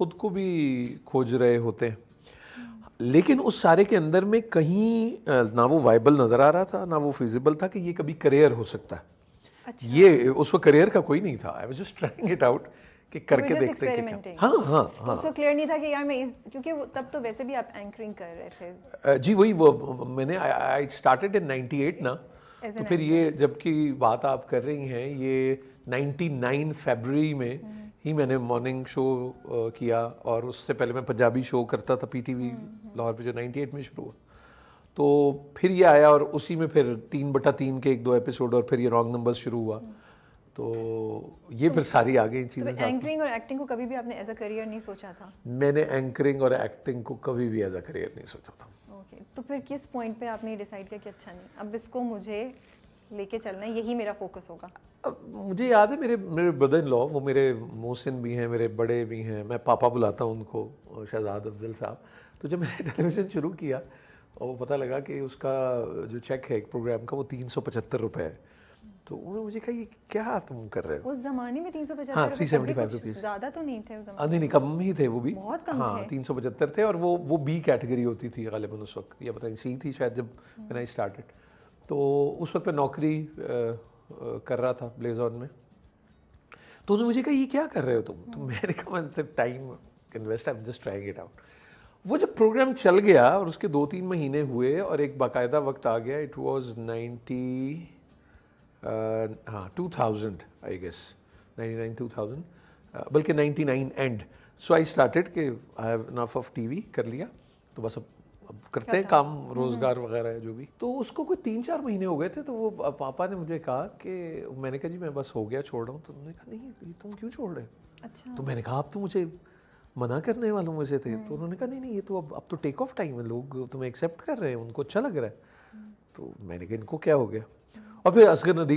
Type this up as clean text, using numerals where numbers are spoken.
खुद को भी खोज रहे होते हैं। लेकिन उस सारे के अंदर में कहीं ना वो वाइबल नज़र आ रहा था, ना वो फिजिबल था कि ये कभी करियर हो सकता है। अच्छा। ये उस वक्त करियर का कोई नहीं था। I was just trying it out कि करके just देखते हैं कि क्या। experimenting. हाँ हाँ तो हाँ। उसको क्लियर नहीं था कि यार क्योंकि तब तो वैसे भी आप एंकरिंग कर रहे थे जी वही वो मैंने आई स्टार्टेड इन 98 ना। एज तो एन फिर एंकर। ये जबकि बात आप कर रही हैं, ये 99 फरवरी में ही मैंने मॉर्निंग शो किया, और उससे पहले मैं पंजाबी शो करता था पीटीवी लाहौर पे, जो 98 में शुरू हुआ। तो फिर ये आया और उसी में फिर 3/3 के 1-2 एपिसोड, और फिर ये रॉन्ग नंबर्स शुरू हुआ। तो ये फिर सारी आ गई तो चीज़ें साथ में। एंकरिंग और एक्टिंग को कभी भी आपने एज अ करियर नहीं सोचा था? मैंने एंकरिंग और एक्टिंग को कभी भी एज अ करियर नहीं सोचा था। ओके, तो फिर किस पॉइंट पे आपने डिसाइड किया कि अच्छा नहीं, अब इसको मुझे लेके चलना है, यही मेरा फोकस होगा? अब मुझे याद है मेरे मेरे ब्रदर इन लॉ, वो मेरे मोहसिन भी हैं, मेरे बड़े भी हैं, मैं पापा बुलाता हूँ उनको, शहजाद अफजल साहब। तो जब मैंने टेलीविज़न शुरू किया और वो पता लगा कि उसका जो चेक है एक प्रोग्राम का वो 375 रुपये है, तो उन्होंने मुझे कहा ये क्या तुम कर रहे हो। उस जमाने में 375 हाँ, रुपए 375 कुछ रुपीज़। ज्यादा तो नहीं थे उस जमाने नहीं नहीं, कम ही थे वो भी, बहुत कम हाँ थे। 375 थे, और वो बी कैटेगरी होती थी गालिबन उस वक्त, या पता नहीं सी थी शायद जब मैंने आई स्टार्टेड। तो उस वक्त मैं नौकरी कर रहा था ब्लेजॉन में। तो उन्होंने मुझे कहा ये क्या कर रहे हो तुम। तो मैंने कहा मतलब time invest, I am just trying it out. वो जब प्रोग्राम चल गया और उसके 2-3 महीने हुए और एक बाकायदा वक्त आ गया, इट वाज 2000 आई गेस, 99-2000, बल्कि 99 एंड। सो आई स्टार्टेड कि I have enough of TV कर लिया, तो बस अब करते हैं काम, रोजगार वगैरह जो भी। तो उसको कोई 3-4 महीने हो गए थे, तो वो पापा ने मुझे कहा कि, मैंने कहा जी मैं बस हो गया, छोड़ रहा हूँ। तो उन्होंने कहा नहीं ये तुम क्यों छोड़ रहे हो। अच्छा। तो मैंने कहा आप तो मुझे मना करने वालों में से थे। तो उन्होंने कहा नहीं नहीं, ये तो अब तो टेक ऑफ टाइम है, लोग तुम्हें एक्सेप्ट कर रहे हैं, उनको अच्छा लग रहा है। तो मैंने कहा इनको क्या हो गया। और फिर असगर नदीम